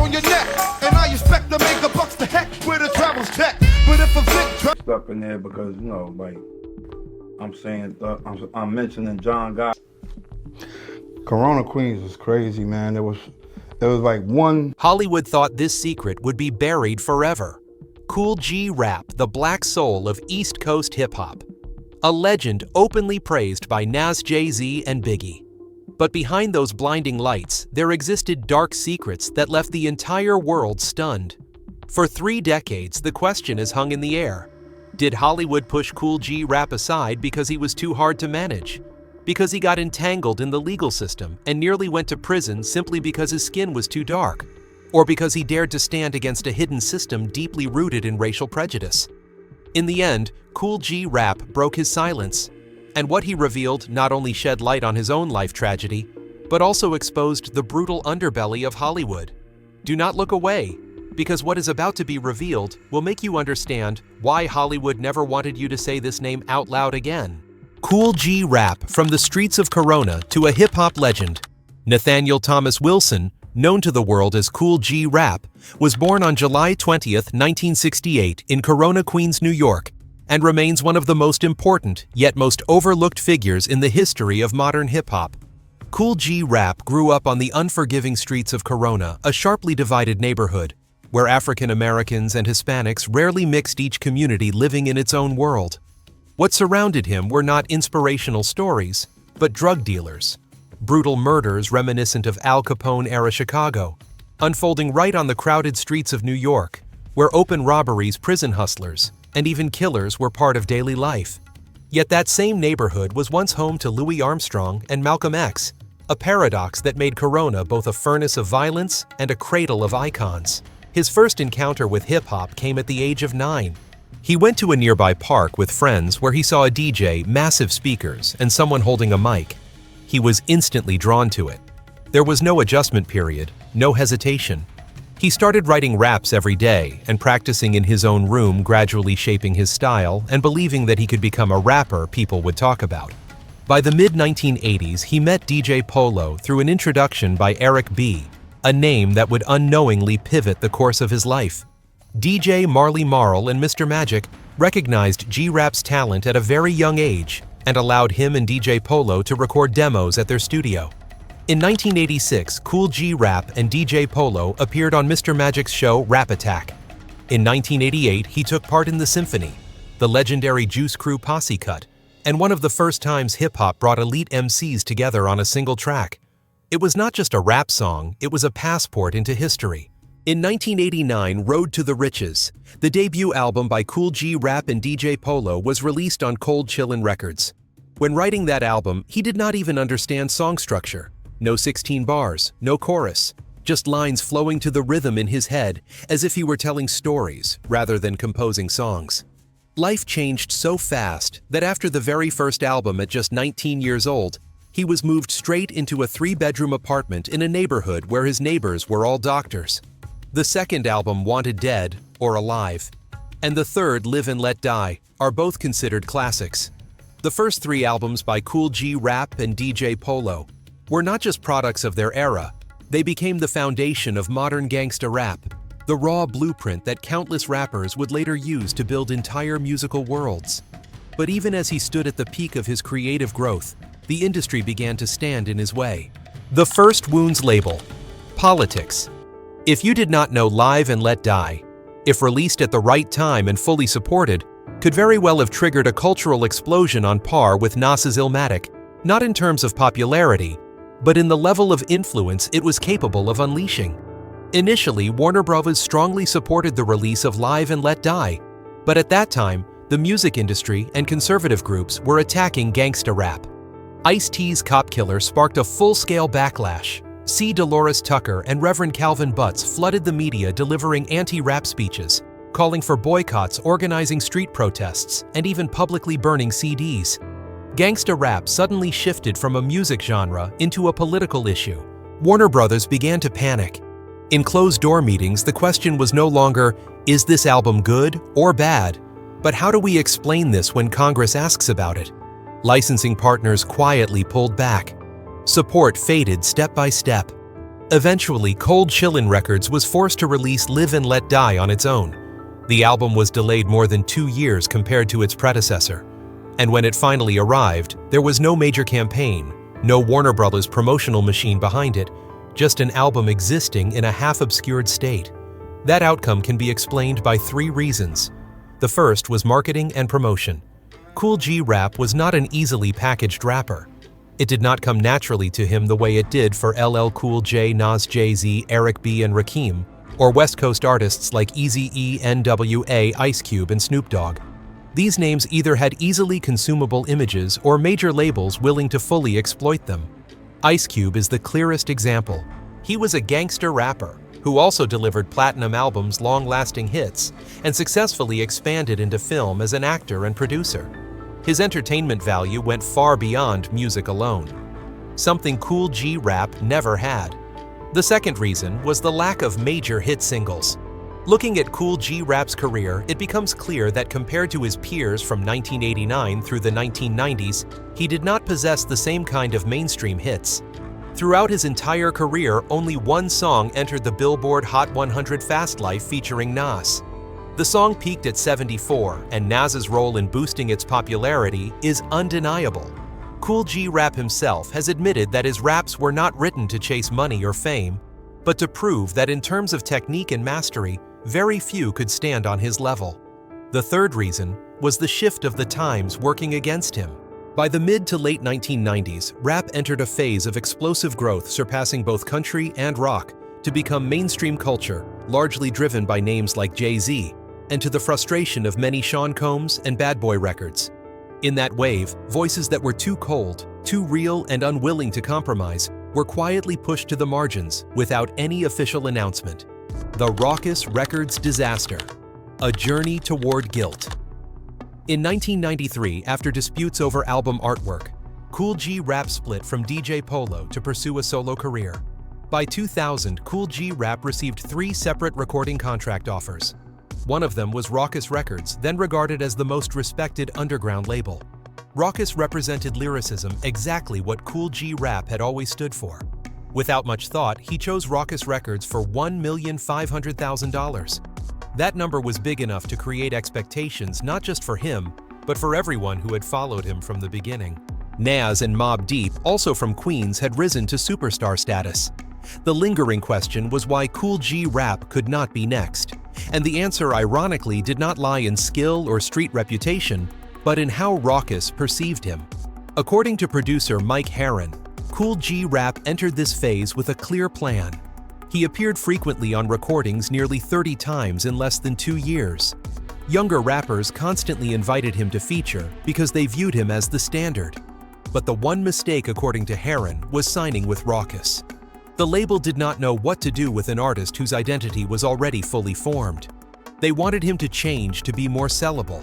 on your neck. And I expect to make the bucks to heck with a travel's tech. But if a Vic stuck in there because, you know, like, I'm saying, I'm mentioning John Guy. Corona, Queens was crazy, man. There was like one. Hollywood thought this secret would be buried forever. Kool G Rap, the black soul of East Coast hip-hop. A legend openly praised by Nas, Jay-Z, and Biggie. But behind those blinding lights, there existed dark secrets that left the entire world stunned. For 3 decades, the question has hung in the air. Did Hollywood push Kool G Rap aside because he was too hard to manage? Because he got entangled in the legal system and nearly went to prison simply because his skin was too dark? Or because he dared to stand against a hidden system deeply rooted in racial prejudice? In the end, Kool G Rap broke his silence. And what he revealed not only shed light on his own life tragedy, but also exposed the brutal underbelly of Hollywood. Do not look away, because what is about to be revealed will make you understand why Hollywood never wanted you to say this name out loud again. Kool G Rap, from the streets of Corona to a hip-hop legend. Nathaniel Thomas Wilson, known to the world as Kool G Rap, was born on July 20th, 1968 in Corona, Queens, New York, and remains one of the most important, yet most overlooked figures in the history of modern hip-hop. Kool G Rap grew up on the unforgiving streets of Corona, a sharply divided neighborhood, where African Americans and Hispanics rarely mixed, each community living in its own world. What surrounded him were not inspirational stories, but drug dealers. Brutal murders reminiscent of Al Capone-era Chicago, unfolding right on the crowded streets of New York, where open robberies, prison hustlers, and even killers were part of daily life. Yet that same neighborhood was once home to Louis Armstrong and Malcolm X, a paradox that made Corona both a furnace of violence and a cradle of icons. His first encounter with hip-hop came at the age of 9. He went to a nearby park with friends where he saw a DJ, massive speakers, and someone holding a mic. He was instantly drawn to it. There was no adjustment period, no hesitation. He started writing raps every day and practicing in his own room, gradually shaping his style and believing that he could become a rapper people would talk about. By the mid-1980s, he met DJ Polo through an introduction by Eric B., a name that would unknowingly pivot the course of his life. DJ Marley Marl and Mr. Magic recognized G-Rap's talent at a very young age and allowed him and DJ Polo to record demos at their studio. In 1986, Kool G Rap and DJ Polo appeared on Mr. Magic's show Rap Attack. In 1988, he took part in The Symphony, the legendary Juice Crew posse cut, and one of the first times hip-hop brought elite MCs together on a single track. It was not just a rap song, it was a passport into history. In 1989, Road to the Riches, the debut album by Kool G Rap and DJ Polo, was released on Cold Chillin' Records. When writing that album, he did not even understand song structure. No 16 bars, no chorus, just lines flowing to the rhythm in his head as if he were telling stories rather than composing songs. Life changed so fast that after the very first album at just 19 years old, he was moved straight into a 3-bedroom apartment in a neighborhood where his neighbors were all doctors. The second album, Wanted Dead or Alive, and the third, Live and Let Die, are both considered classics. The first 3 albums by Kool G Rap and DJ Polo were not just products of their era, they became the foundation of modern gangsta rap, the raw blueprint that countless rappers would later use to build entire musical worlds. But even as he stood at the peak of his creative growth, the industry began to stand in his way. The first Wounds label, politics. If you did not know Live and Let Die, if released at the right time and fully supported, could very well have triggered a cultural explosion on par with Nas's Illmatic, not in terms of popularity, but in the level of influence it was capable of unleashing. Initially, Warner Bros. Strongly supported the release of Live and Let Die, but at that time, the music industry and conservative groups were attacking gangsta rap. Ice-T's Cop Killer sparked a full-scale backlash. C. Dolores Tucker and Reverend Calvin Butts flooded the media delivering anti-rap speeches, calling for boycotts, organizing street protests, and even publicly burning CDs. Gangsta rap suddenly shifted from a music genre into a political issue. Warner Brothers began to panic. In closed-door meetings, the question was no longer, is this album good or bad, but how do we explain this when Congress asks about it? Licensing partners quietly pulled back. Support faded step by step. Eventually, Kool G Records was forced to release Live and Let Die on its own. The album was delayed more than 2 years compared to its predecessor. And when it finally arrived, there was no major campaign, no Warner Brothers promotional machine behind it, just an album existing in a half-obscured state. That outcome can be explained by 3 reasons. The first was marketing and promotion. Kool G Rap was not an easily packaged rapper. It did not come naturally to him the way it did for LL Cool J, Nas, Jay-Z, Eric B, and Rakim, or West Coast artists like Eazy-E, N.W.A., Ice Cube, and Snoop Dogg. These names either had easily consumable images or major labels willing to fully exploit them. Ice Cube is the clearest example. He was a gangster rapper who also delivered platinum albums, long-lasting hits, and successfully expanded into film as an actor and producer. His entertainment value went far beyond music alone, something Kool G Rap never had. The second reason was the lack of major hit singles. Looking at Kool G Rap's career, it becomes clear that compared to his peers from 1989 through the 1990s, he did not possess the same kind of mainstream hits. Throughout his entire career, only one song entered the Billboard Hot 100 Fast Life featuring Nas. The song peaked at 74, and Nas's role in boosting its popularity is undeniable. Kool G Rap himself has admitted that his raps were not written to chase money or fame, but to prove that in terms of technique and mastery, very few could stand on his level. The third reason was the shift of the times working against him. By the mid to late 1990s, rap entered a phase of explosive growth surpassing both country and rock to become mainstream culture, largely driven by names like Jay-Z, and to the frustration of many Sean Combs and Bad Boy records. In that wave, voices that were too cold, too real, and unwilling to compromise were quietly pushed to the margins without any official announcement. The Rawkus Records disaster. A journey toward guilt. In 1993, after disputes over album artwork, Kool G Rap split from DJ Polo to pursue a solo career. By 2000, Kool G Rap received 3 separate recording contract offers. One of them was Rawkus Records, then regarded as the most respected underground label. Rawkus represented lyricism, exactly what Kool G Rap had always stood for. Without much thought, he chose Rawkus Records for $1,500,000. That number was big enough to create expectations not just for him, but for everyone who had followed him from the beginning. Nas and Mobb Deep, also from Queens, had risen to superstar status. The lingering question was why Kool G Rap could not be next. And the answer, ironically, did not lie in skill or street reputation, but in how Rawkus perceived him. According to producer Mike Herron, Kool G Rap entered this phase with a clear plan. He appeared frequently on recordings nearly 30 times in less than 2 years. Younger rappers constantly invited him to feature because they viewed him as the standard. But the one mistake, according to Herron, was signing with Rawkus. The label did not know what to do with an artist whose identity was already fully formed. They wanted him to change to be more sellable.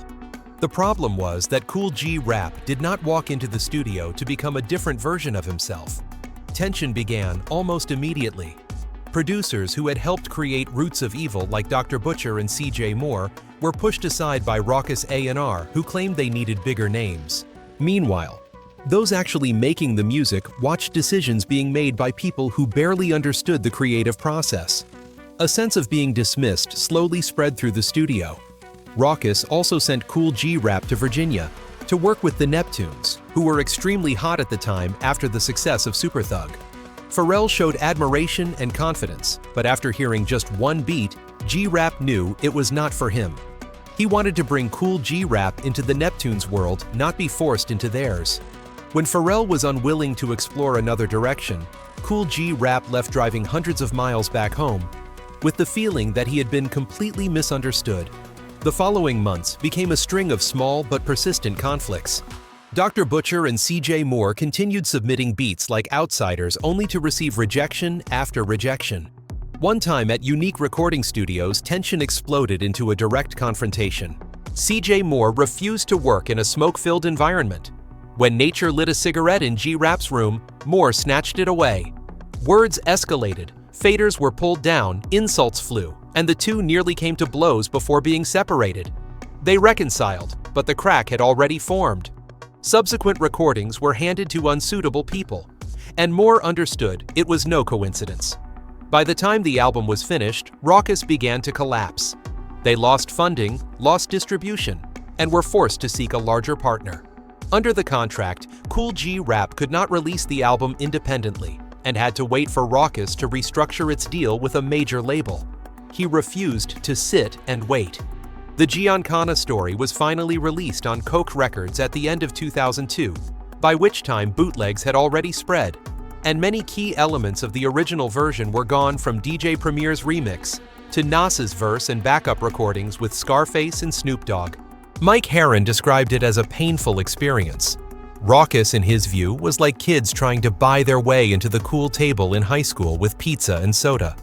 The problem was that Kool G Rap did not walk into the studio to become a different version of himself. Tension began almost immediately. Producers who had helped create Roots of Evil like Dr. Butcher and CJ Moore were pushed aside by Rawkus A&R, who claimed they needed bigger names. Meanwhile, those actually making the music watched decisions being made by people who barely understood the creative process. A sense of being dismissed slowly spread through the studio. Rawkus also sent Kool G Rap to Virginia to work with the Neptunes, who were extremely hot at the time after the success of Super Thug. Pharrell showed admiration and confidence, but after hearing just one beat, G-Rap knew it was not for him. He wanted to bring Kool G Rap into the Neptunes' world, not be forced into theirs. When Pharrell was unwilling to explore another direction, Kool G Rap left driving hundreds of miles back home, with the feeling that he had been completely misunderstood. The following months became a string of small but persistent conflicts. Dr. Butcher and CJ Moore continued submitting beats like Outsiders only to receive rejection after rejection. One time at Unique Recording Studios, tension exploded into a direct confrontation. CJ Moore refused to work in a smoke-filled environment. When Nature lit a cigarette in G-Rap's room, Moore snatched it away. Words escalated, faders were pulled down, insults flew, and the two nearly came to blows before being separated. They reconciled, but the crack had already formed. Subsequent recordings were handed to unsuitable people, and Moore understood it was no coincidence. By the time the album was finished, Rawkus began to collapse. They lost funding, lost distribution, and were forced to seek a larger partner. Under the contract, Kool G Rap could not release the album independently and had to wait for Rawkus to restructure its deal with a major label. He refused to sit and wait. The Giancana story was finally released on Rawkus Records at the end of 2002, by which time bootlegs had already spread, and many key elements of the original version were gone from DJ Premier's remix to Nas's verse and backup recordings with Scarface and Snoop Dogg. Mike Herron described it as a painful experience. Rawkus, in his view, was like kids trying to buy their way into the cool table in high school with pizza and soda.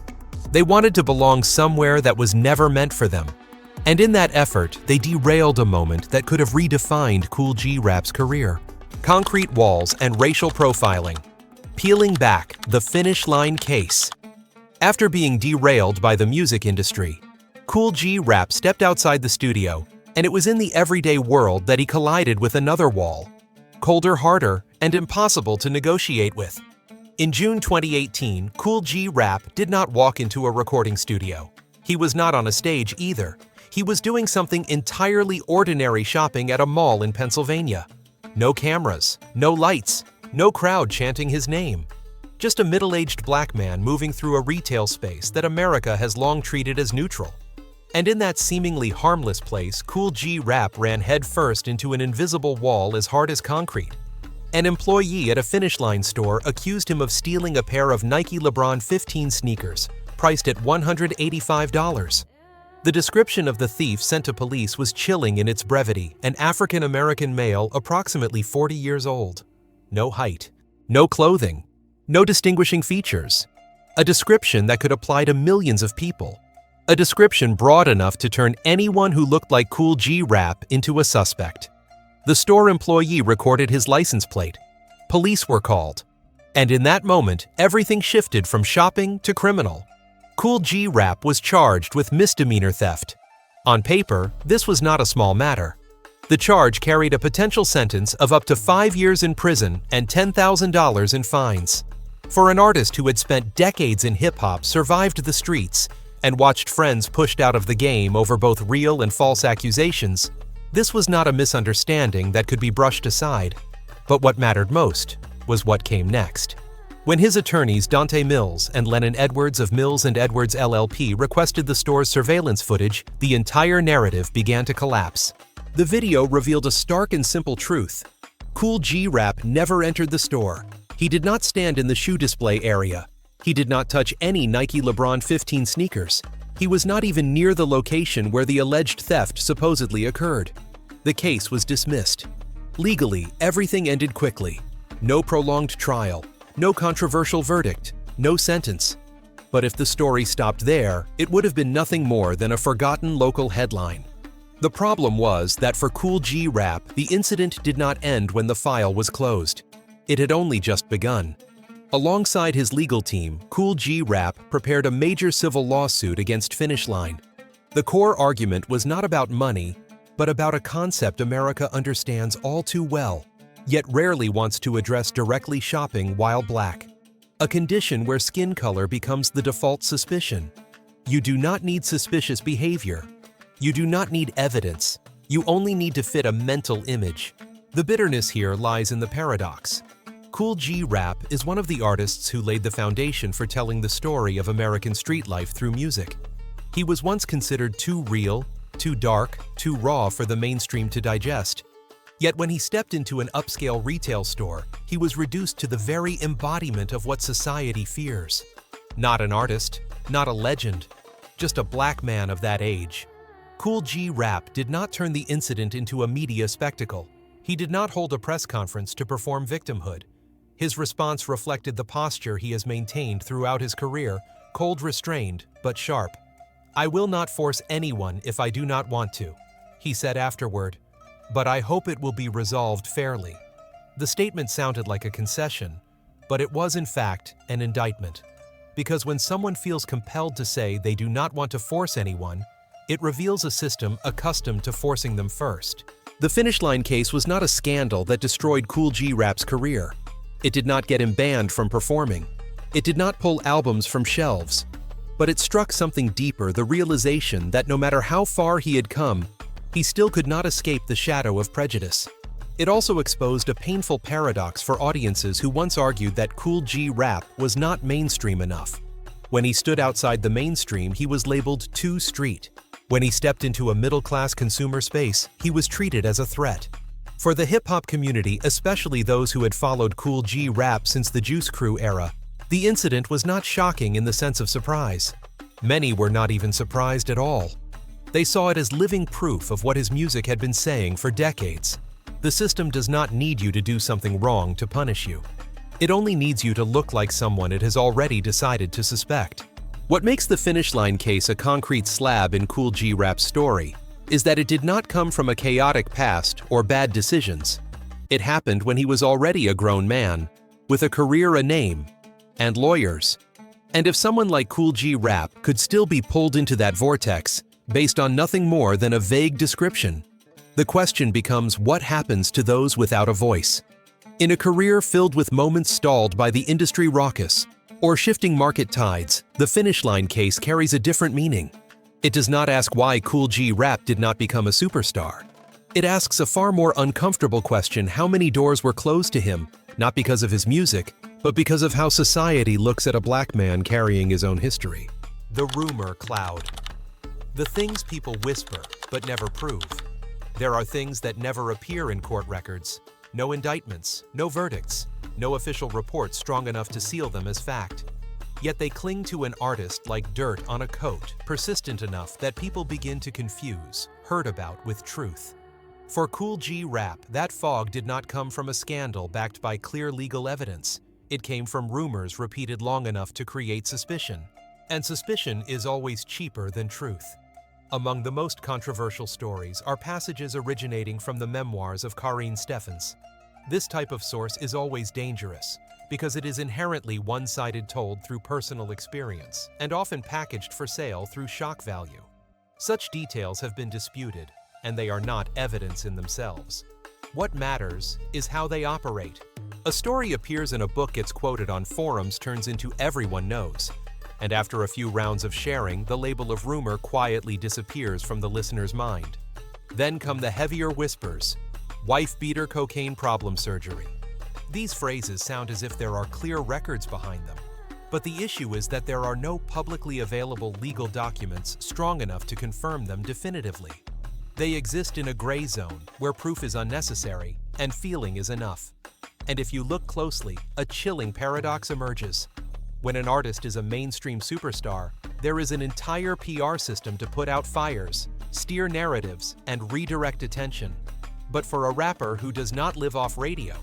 They wanted to belong somewhere that was never meant for them. And in that effort, they derailed a moment that could have redefined Kool G Rap's career. Concrete walls and racial profiling. Peeling back, the finish line case. After being derailed by the music industry, Kool G Rap stepped outside the studio, and it was in the everyday world that he collided with another wall. Colder, harder, and impossible to negotiate with. In June 2018, Kool G Rap did not walk into a recording studio. He was not on a stage either. He was doing something entirely ordinary, shopping at a mall in Pennsylvania. No cameras, no lights, no crowd chanting his name. Just a middle-aged black man moving through a retail space that America has long treated as neutral. And in that seemingly harmless place, Kool G Rap ran headfirst into an invisible wall as hard as concrete. An employee at a Finish Line store accused him of stealing a pair of Nike LeBron 15 sneakers, priced at $185. The description of the thief sent to police was chilling in its brevity: an African-American male approximately 40 years old. No height, no clothing, no distinguishing features. A description that could apply to millions of people. A description broad enough to turn anyone who looked like Kool G Rap into a suspect. The store employee recorded his license plate. Police were called. And in that moment, everything shifted from shopping to criminal. Kool G Rap was charged with misdemeanor theft. On paper, this was not a small matter. The charge carried a potential sentence of up to 5 years in prison and $10,000 in fines. For an artist who had spent decades in hip-hop, survived the streets, and watched friends pushed out of the game over both real and false accusations, this was not a misunderstanding that could be brushed aside. But what mattered most was what came next. When his attorneys Dante Mills and Lennon Edwards of Mills & Edwards LLP requested the store's surveillance footage, the entire narrative began to collapse. The video revealed a stark and simple truth. Kool G Rap never entered the store. He did not stand in the shoe display area. He did not touch any Nike LeBron 15 sneakers. He was not even near the location where the alleged theft supposedly occurred. The case was dismissed. Legally, everything ended quickly. No prolonged trial, no controversial verdict, no sentence. But if the story stopped there, it would have been nothing more than a forgotten local headline. The problem was that for Kool G Rap, the incident did not end when the file was closed. It had only just begun. Alongside his legal team, Kool G Rap prepared a major civil lawsuit against Finish Line. The core argument was not about money, but about a concept America understands all too well, yet rarely wants to address directly: shopping while black. A condition where skin color becomes the default suspicion. You do not need suspicious behavior. You do not need evidence. You only need to fit a mental image. The bitterness here lies in the paradox. Kool G Rap is one of the artists who laid the foundation for telling the story of American street life through music. He was once considered too real, too dark, too raw for the mainstream to digest. Yet when he stepped into an upscale retail store, he was reduced to the very embodiment of what society fears. Not an artist, not a legend, just a black man of that age. Kool G Rap did not turn the incident into a media spectacle. He did not hold a press conference to perform victimhood. His response reflected the posture he has maintained throughout his career: cold, restrained, but sharp. "I will not force anyone if I do not want to," he said afterward, "but I hope it will be resolved fairly." The statement sounded like a concession, but it was in fact an indictment. Because when someone feels compelled to say they do not want to force anyone, it reveals a system accustomed to forcing them first. The Finish Line case was not a scandal that destroyed Kool G Rap's career. It did not get him banned from performing. It did not pull albums from shelves, but it struck something deeper, the realization that no matter how far he had come, he still could not escape the shadow of prejudice. It also exposed a painful paradox for audiences who once argued that Kool G Rap was not mainstream enough. When he stood outside the mainstream, he was labeled too street. When he stepped into a middle-class consumer space, he was treated as a threat. For the hip-hop community, especially those who had followed Kool G Rap since the Juice Crew era, the incident was not shocking in the sense of surprise. Many were not even surprised at all. They saw it as living proof of what his music had been saying for decades. The system does not need you to do something wrong to punish you. It only needs you to look like someone it has already decided to suspect. What makes the Finish Line case a concrete slab in Kool G Rap's story is that it did not come from a chaotic past or bad decisions. It happened when he was already a grown man, with a career, a name, and lawyers. And if someone like Kool G Rap could still be pulled into that vortex based on nothing more than a vague description, the question becomes, what happens to those without a voice? In a career filled with moments stalled by the industry raucous or shifting market tides, the Finish Line case carries a different meaning. It does not ask why Kool G Rap did not become a superstar. It asks a far more uncomfortable question: how many doors were closed to him, not because of his music, but because of how society looks at a black man carrying his own history. The rumor cloud. The things people whisper but never prove. There are things that never appear in court records. No indictments, no verdicts, no official reports strong enough to seal them as fact. Yet they cling to an artist like dirt on a coat, persistent enough that people begin to confuse heard about with truth. For Kool G Rap, that fog did not come from a scandal backed by clear legal evidence. It came from rumors repeated long enough to create suspicion. And suspicion is always cheaper than truth. Among the most controversial stories are passages originating from the memoirs of Karine Steffens. This type of source is always dangerous because it is inherently one-sided, told through personal experience, and often packaged for sale through shock value. Such details have been disputed, and they are not evidence in themselves. What matters is how they operate. A story appears in a book, gets quoted on forums, turns into everyone knows. And after a few rounds of sharing, the label of rumor quietly disappears from the listener's mind. Then come the heavier whispers: wife beater, cocaine problem, surgery. These phrases sound as if there are clear records behind them. But the issue is that there are no publicly available legal documents strong enough to confirm them definitively. They exist in a gray zone where proof is unnecessary and feeling is enough. And if you look closely, a chilling paradox emerges. When an artist is a mainstream superstar, there is an entire PR system to put out fires, steer narratives, and redirect attention. But for a rapper who does not live off radio,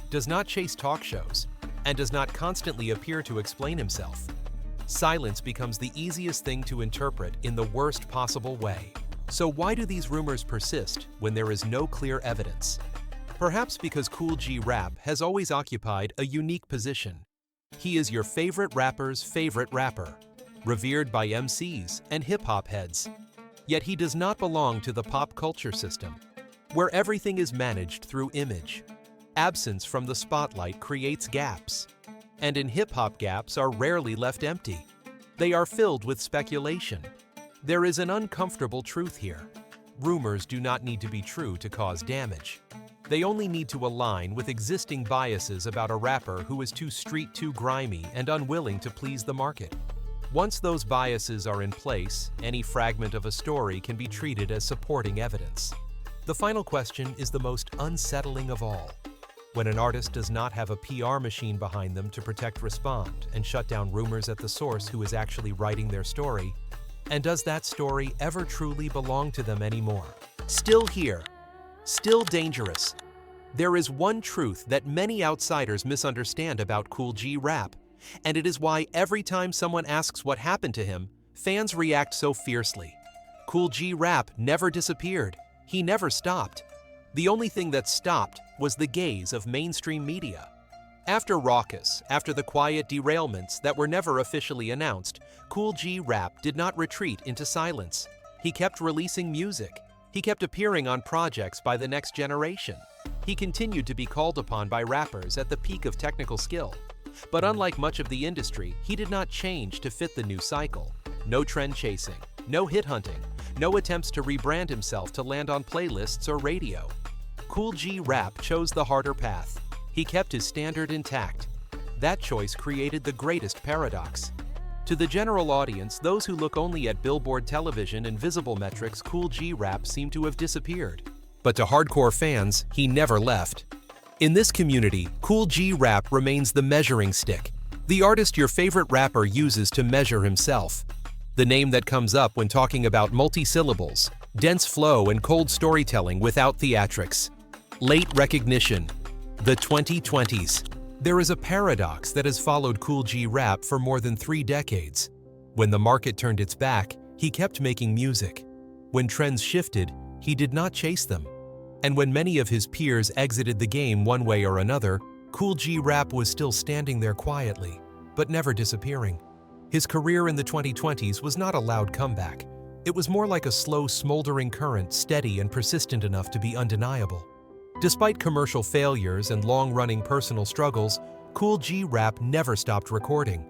does not chase talk shows, and does not constantly appear to explain himself, silence becomes the easiest thing to interpret in the worst possible way. So why do these rumors persist when there is no clear evidence? Perhaps because Kool G Rap has always occupied a unique position. He is your favorite rapper's favorite rapper, revered by MCs and hip-hop heads. Yet he does not belong to the pop culture system, where everything is managed through image. Absence from the spotlight creates gaps, and in hip-hop, gaps are rarely left empty. They are filled with speculation. There is an uncomfortable truth here. Rumors do not need to be true to cause damage. They only need to align with existing biases about a rapper who is too street, too grimy, and unwilling to please the market. Once those biases are in place, any fragment of a story can be treated as supporting evidence. The final question is the most unsettling of all. When an artist does not have a PR machine behind them to protect, respond, and shut down rumors at the source who is actually writing their story, and does that story ever truly belong to them anymore? Still here, still dangerous. There is one truth that many outsiders misunderstand about Kool G Rap, and it is why every time someone asks what happened to him, fans react so fiercely. Kool G Rap never disappeared. He never stopped. The only thing that stopped was the gaze of mainstream media. After Rawkus, after the quiet derailments that were never officially announced, Kool G Rap did not retreat into silence. He kept releasing music. He kept appearing on projects by the next generation. He continued to be called upon by rappers at the peak of technical skill. But unlike much of the industry, he did not change to fit the new cycle. No trend chasing, no hit hunting, no attempts to rebrand himself to land on playlists or radio. Kool G Rap chose the harder path. He kept his standard intact. That choice created the greatest paradox. To the general audience, those who look only at Billboard television and visible metrics, Kool G Rap seemed to have disappeared. But to hardcore fans, he never left. In this community, Kool G Rap remains the measuring stick, the artist your favorite rapper uses to measure himself. The name that comes up when talking about multi-syllables, dense flow and cold storytelling without theatrics. Late recognition. The 2020s. There is a paradox that has followed Kool G Rap for more than 3 decades. When the market turned its back, he kept making music. When trends shifted, he did not chase them. And when many of his peers exited the game one way or another, Kool G Rap was still standing there quietly, but never disappearing. His career in the 2020s was not a loud comeback. It was more like a slow, smoldering current, steady and persistent enough to be undeniable. Despite commercial failures and long-running personal struggles, Kool G Rap never stopped recording.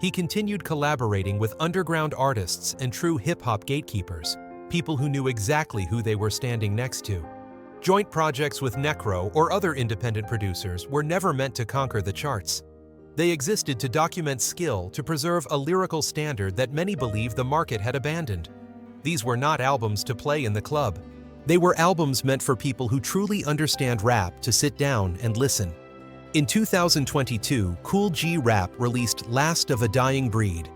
He continued collaborating with underground artists and true hip-hop gatekeepers, people who knew exactly who they were standing next to. Joint projects with Necro or other independent producers were never meant to conquer the charts. They existed to document skill, to preserve a lyrical standard that many believe the market had abandoned. These were not albums to play in the club. They were albums meant for people who truly understand rap to sit down and listen. In 2022, Kool G Rap released Last of a Dying Breed.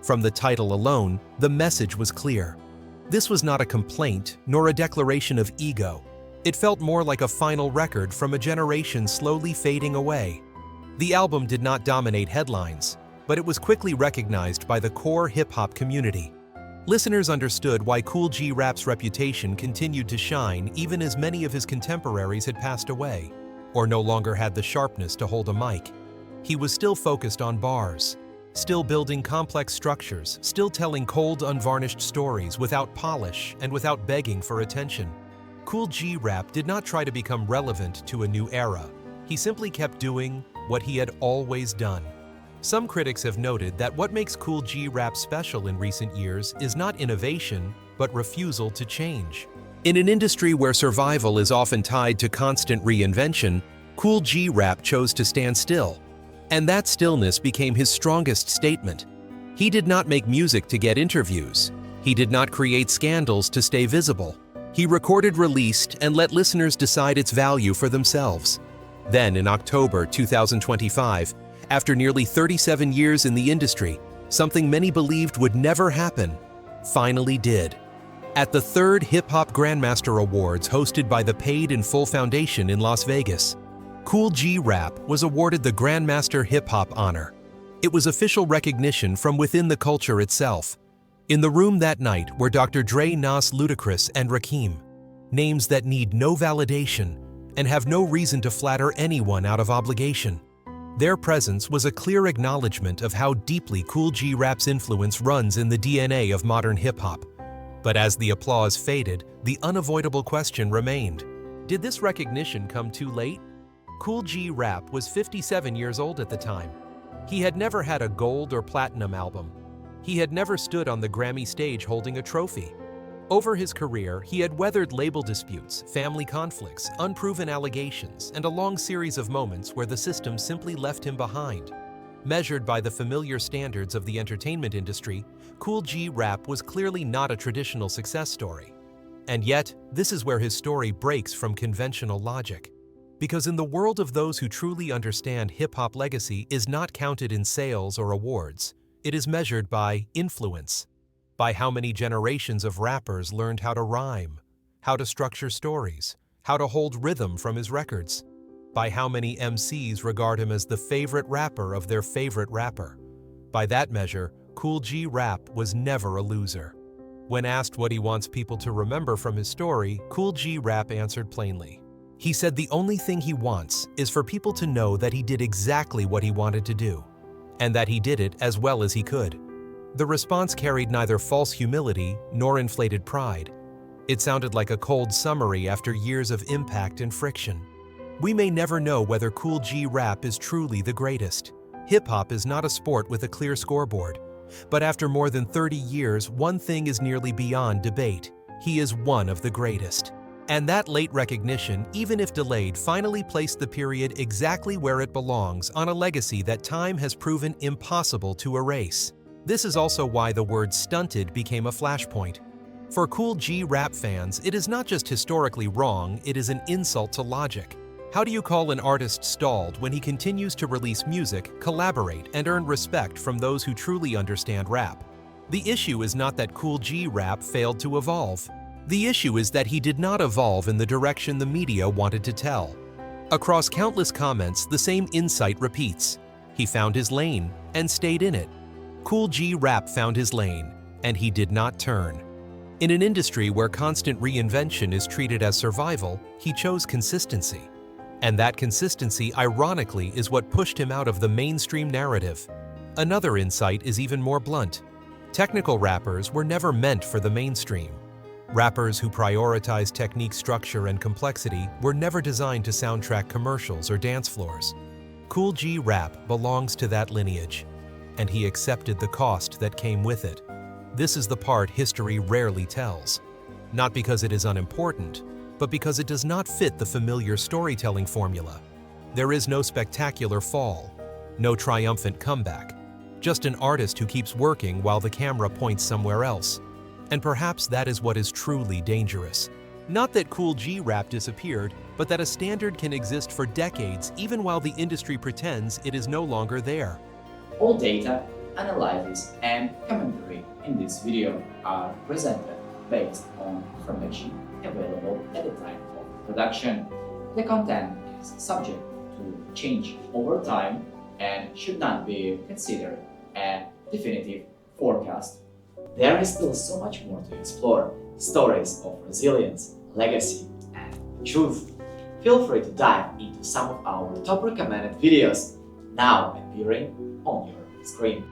From the title alone, the message was clear. This was not a complaint, nor a declaration of ego. It felt more like a final record from a generation slowly fading away. The album did not dominate headlines, but it was quickly recognized by the core hip-hop community. Listeners understood why Kool G Rap's reputation continued to shine even as many of his contemporaries had passed away, or no longer had the sharpness to hold a mic. He was still focused on bars, still building complex structures, still telling cold, unvarnished stories without polish and without begging for attention. Kool G Rap did not try to become relevant to a new era. He simply kept doing what he had always done. Some critics have noted that what makes Kool G Rap special in recent years is not innovation, but refusal to change. In an industry where survival is often tied to constant reinvention, Kool G Rap chose to stand still. And that stillness became his strongest statement. He did not make music to get interviews. He did not create scandals to stay visible. He recorded, released, and let listeners decide its value for themselves. Then, in October 2025, after nearly 37 years in the industry, something many believed would never happen, finally did. At the 3rd Hip Hop Grandmaster Awards hosted by the Paid in Full Foundation in Las Vegas, Kool G Rap was awarded the Grandmaster Hip Hop honor. It was official recognition from within the culture itself. In the room that night were Dr. Dre, Nas, Ludacris, and Rakim, names that need no validation and have no reason to flatter anyone out of obligation. Their presence was a clear acknowledgement of how deeply Kool G Rap's influence runs in the DNA of modern hip-hop. But as the applause faded, the unavoidable question remained. Did this recognition come too late? Kool G Rap was 57 years old at the time. He had never had a gold or platinum album. He had never stood on the Grammy stage holding a trophy. Over his career, he had weathered label disputes, family conflicts, unproven allegations, and a long series of moments where the system simply left him behind. Measured by the familiar standards of the entertainment industry, Kool G Rap was clearly not a traditional success story. And yet, this is where his story breaks from conventional logic. Because in the world of those who truly understand hip-hop, legacy is not counted in sales or awards. It is measured by influence. By how many generations of rappers learned how to rhyme, how to structure stories, how to hold rhythm from his records. By how many MCs regard him as the favorite rapper of their favorite rapper. By that measure, Kool G Rap was never a loser. When asked what he wants people to remember from his story, Kool G Rap answered plainly. He said the only thing he wants is for people to know that he did exactly what he wanted to do, and that he did it as well as he could. The response carried neither false humility nor inflated pride. It sounded like a cold summary after years of impact and friction. We may never know whether Kool G Rap is truly the greatest. Hip-hop is not a sport with a clear scoreboard. But after more than 30 years, one thing is nearly beyond debate. He is one of the greatest. And that late recognition, even if delayed, finally placed the period exactly where it belongs on a legacy that time has proven impossible to erase. This is also why the word stunted became a flashpoint. For Kool G Rap fans, it is not just historically wrong, it is an insult to logic. How do you call an artist stalled when he continues to release music, collaborate, and earn respect from those who truly understand rap? The issue is not that Kool G Rap failed to evolve. The issue is that he did not evolve in the direction the media wanted to tell. Across countless comments, the same insight repeats. He found his lane and stayed in it. Kool G Rap found his lane, and he did not turn. In an industry where constant reinvention is treated as survival, he chose consistency. And that consistency, ironically, is what pushed him out of the mainstream narrative. Another insight is even more blunt. Technical rappers were never meant for the mainstream. Rappers who prioritize technique, structure, and complexity were never designed to soundtrack commercials or dance floors. Kool G Rap belongs to that lineage, and he accepted the cost that came with it. This is the part history rarely tells. Not because it is unimportant, but because it does not fit the familiar storytelling formula. There is no spectacular fall, no triumphant comeback, just an artist who keeps working while the camera points somewhere else. And perhaps that is what is truly dangerous. Not that Kool G Rap disappeared, but that a standard can exist for decades even while the industry pretends it is no longer there. All data, analysis, and commentary in this video are presented based on information available at the time of production. The content is subject to change over time and should not be considered a definitive forecast. There is still so much more to explore: stories of resilience, legacy, and truth. Feel free to dive into some of our top recommended videos now appearing on your screen.